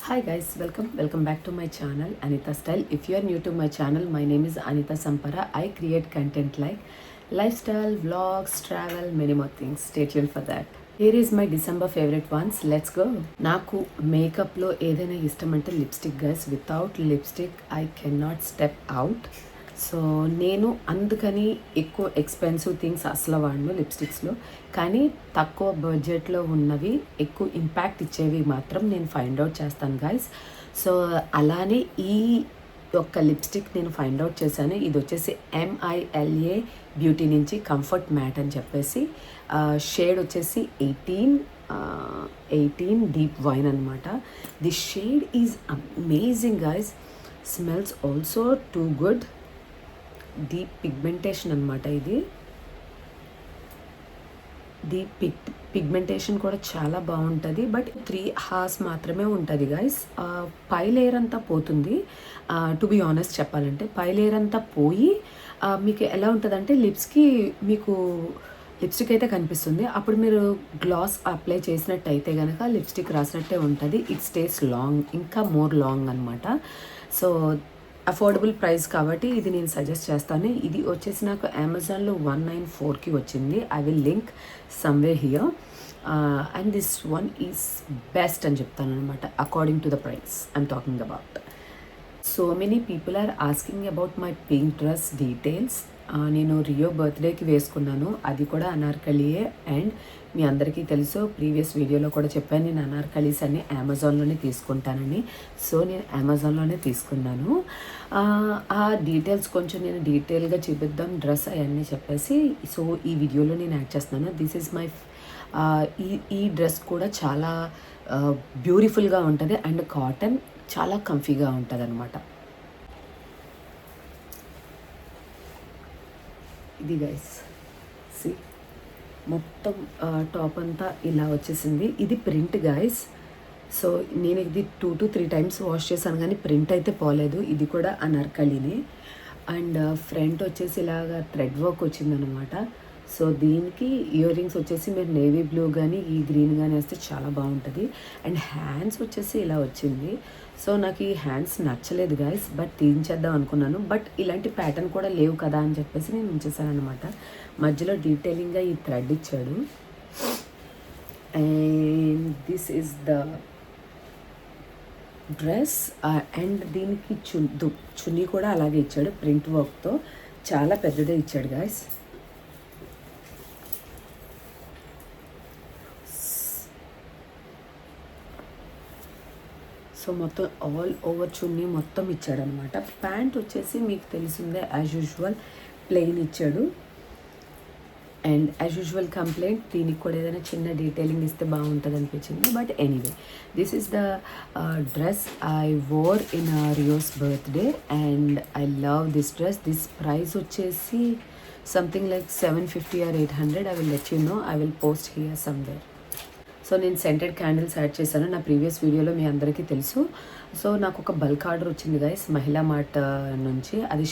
Hi guys, welcome back to my channel Anita Style. If you are new to my channel, my name is Anita Sampara. I create content like lifestyle, vlogs, travel, many more things. Stay tuned for that. Here is my December favorite ones. Let's go. నాకు మేకప్లో ఏదైనా ఇష్టం అంటే lipstick guys. Without lipstick I can not step out. So నేను అందుకని ఎక్కువ expensive things అసలు వాడను లిప్స్టిక్స్లో, కానీ తక్కువ బడ్జెట్లో ఉన్నవి ఎక్కువ ఇంపాక్ట్ ఇచ్చేవి మాత్రం నేను ఫైండ్ అవుట్ చేస్తాను గైస్. సో అలానే ఈ యొక్క లిప్స్టిక్ నేను ఫైండ్ అవుట్ చేశాను. ఇది వచ్చేసి MILA బ్యూటీ నుంచి కంఫర్ట్ మ్యాట్ అని చెప్పేసి షేడ్ వచ్చేసి 18 డీప్ వైన్ అనమాట. The shade is amazing guys. Smells also too good. Deep pigmentation అనమాట. ఇది డీప్ పిగ్మెంటేషన్ కూడా చాలా బాగుంటుంది. బట్ 3 hours మాత్రమే ఉంటుంది గైస్. పై లేయర్ అంతా పోతుంది. టు బి ఆనెస్ట్ చెప్పాలంటే పై లేయర్ అంతా పోయి మీకు ఎలా ఉంటుందంటే లిప్స్కి మీకు లిప్స్టిక్ అయితే కనిపిస్తుంది. అప్పుడు మీరు గ్లాస్ అప్లై చేసినట్టయితే కనుక లిప్స్టిక్ రాసినట్టే ఉంటుంది. ఇట్ స్టేస్ లాంగ్, ఇంకా మోర్ లాంగ్ అనమాట. సో అఫోర్డబుల్ ప్రైస్ కాబట్టి ఇది నేను సజెస్ట్ చేస్తాను. ఇది వచ్చేసి నాకు అమెజాన్లో 194కి వచ్చింది. I will link somewhere here. And this one is best అని చెప్తాను అనమాట according to the price I'm talking about. So many people are asking about my pink dress details. నేను రియో బర్త్డేకి వేసుకున్నాను. అది కూడా అనార్కలియే. అండ్ మీ అందరికీ తెలుసు, ప్రీవియస్ వీడియోలో కూడా చెప్పాను నేను అనార్కలీస్ అన్ని అమెజాన్లోనే తీసుకుంటానని. సో నేను అమెజాన్లోనే తీసుకున్నాను. ఆ డీటెయిల్స్ కొంచెం నేను డీటెయిల్గా చూపిద్దాం డ్రెస్ అవన్నీ చెప్పేసి. సో ఈ వీడియోలో నేను యాడ్ చేస్తున్నాను. దిస్ ఈజ్ మై ఈ డ్రెస్ కూడా చాలా బ్యూటిఫుల్గా ఉంటుంది అండ్ కాటన్ చాలా కంఫీగా ఉంటుంది అనమాట. ఇది గైస్ సి మొత్తం టాప్ అంతా ఇలా వచ్చేసింది. ఇది ప్రింట్ గైస్. సో నేను ఇది 2 to 3 times వాష్ చేశాను కానీ ప్రింట్ అయితే పోలేదు. ఇది కూడా అనార్కలినే. అండ్ ఫ్రంట్ వచ్చేసి ఇలాగా థ్రెడ్ వర్క్ వచ్చిందనమాట. సో దీనికి ఇయర్ రింగ్స్ వచ్చేసి మీరు నేవీ బ్లూ కానీ ఈ గ్రీన్ కానీ వేస్తే చాలా బాగుంటుంది. అండ్ హ్యాండ్స్ వచ్చేసి ఇలా వచ్చింది. సో నాకు ఈ హ్యాండ్స్ నచ్చలేదు గైస్, బట్ తీయించేద్దాం అనుకున్నాను. బట్ ఇలాంటి ప్యాటర్న్ కూడా లేవు కదా అని చెప్పేసి నేను ఉంచేసాను అనమాట. మధ్యలో డీటెయిలింగ్గా ఈ థ్రెడ్ ఇచ్చాడు. And this is the dress. And దీనికి చున్నీ కూడా అలాగే ఇచ్చాడు ప్రింట్ వర్క్తో. చాలా పెద్దదే ఇచ్చాడు గాయస్. సో మొత్తం ఆల్ ఓవర్ చున్నీ మొత్తం ఇచ్చాడనమాట. ప్యాంట్ వచ్చేసి మీకు తెలిసిందే యాజ్ యూజువల్ ప్లెయిన్ ఇచ్చాడు. అండ్ యాజ్ యూజువల్ కంప్లైంట్ దీనికి కూడా ఏదైనా చిన్న డీటెయిలింగ్ ఇస్తే బాగుంటుంది అనిపించింది. But anyway this is the dress I wore in Rio's birthday and I love this dress. This price వచ్చేసి something like 750 or 800. I will let you know. I will post here somewhere. So నేను scented candles add చేశాను నా previous వీడియోలో, మీ అందరికీ తెలుసు. So నాకు ఒక bulk order వచ్చింది గైస్ మహిళా మార్ట్ నుంచి. అది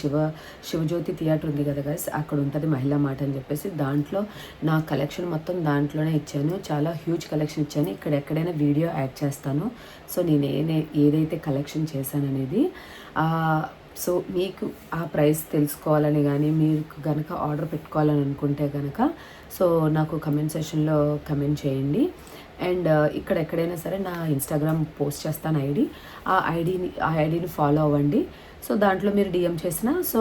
శివజ్యోతి థియేటర్ ఉంది కదా గైస్, అక్కడ ఉంటుంది మహిళా మార్ట్ అని చెప్పేసి. దాంట్లో నా కలెక్షన్ మొత్తం దాంట్లోనే ఇచ్చాను. చాలా హ్యూజ్ కలెక్షన్ ఇచ్చాను. ఇక్కడ ఎక్కడైనా వీడియో యాడ్ చేస్తాను. సో నేను ఏదైతే కలెక్షన్ చేశాననేది. సో మీకు ఆ ప్రైస్ తెలుసుకోవాలని కానీ మీరు కనుక ఆర్డర్ పెట్టుకోవాలని అనుకుంటే కనుక సో నాకు కమెంట్ సెషన్లో కమెంట్ చేయండి. అండ్ ఇక్కడ ఎక్కడైనా సరే నా ఇన్స్టాగ్రామ్ పోస్ట్ చేస్తాను ఆ ఐడిని ఫాలో అవ్వండి. సో దాంట్లో మీరు డిఎం చేసినా సో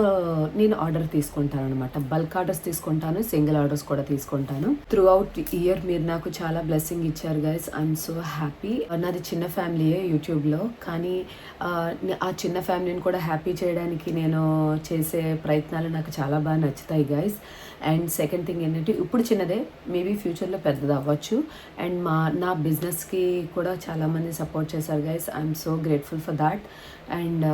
నేను ఆర్డర్ తీసుకుంటాను అనమాట. బల్క్ ఆర్డర్స్ తీసుకుంటాను, సింగిల్ ఆర్డర్స్ కూడా తీసుకుంటాను. త్రూ అవుట్ ఇయర్ మీరు నాకు చాలా బ్లెస్సింగ్ ఇచ్చారు గైస్. I'm so happy. నాది చిన్న ఫ్యామిలీయే యూట్యూబ్లో, కానీ ఆ చిన్న ఫ్యామిలీని కూడా హ్యాపీ చేయడానికి నేను చేసే ప్రయత్నాలు నాకు చాలా బాగా నచ్చుతాయి గైస్. అండ్ సెకండ్ థింగ్ ఏంటంటే ఇప్పుడు చిన్నదే, మేబీ ఫ్యూచర్లో పెద్దది అవ్వచ్చు. అండ్ నా బిజినెస్కి కూడా చాలామంది సపోర్ట్ చేశారు guys. I'm so grateful for that. And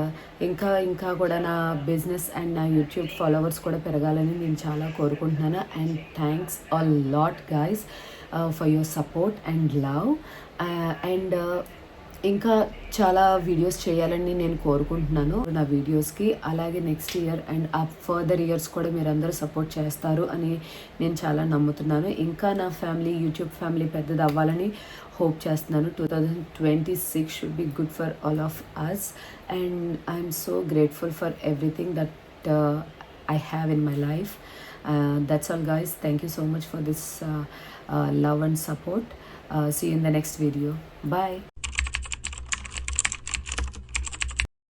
ఇంకా కూడా నా బిజినెస్ అండ్ నా యూట్యూబ్ ఫాలోవర్స్ కూడా పెరగాలని నేను చాలా కోరుకుంటున్నాను. And thanks a lot guys for your support and love. And ఇంకా చాలా వీడియోస్ చేయాలని నేను కోరుకుంటున్నాను నా వీడియోస్కి. అలాగే నెక్స్ట్ ఇయర్ అండ్ ఆ ఫర్దర్ ఇయర్స్ కూడా మీరందరూ సపోర్ట్ చేస్తారు అని నేను చాలా నమ్ముతున్నాను. ఇంకా నా ఫ్యామిలీ, యూట్యూబ్ ఫ్యామిలీ పెద్దది అవ్వాలని హోప్ చేస్తున్నాను. 2026 should be good for all of us and I'm so grateful for everything that I have in my life. That's all guys. Thank you so much for this love and support. See you in the next video. Bye.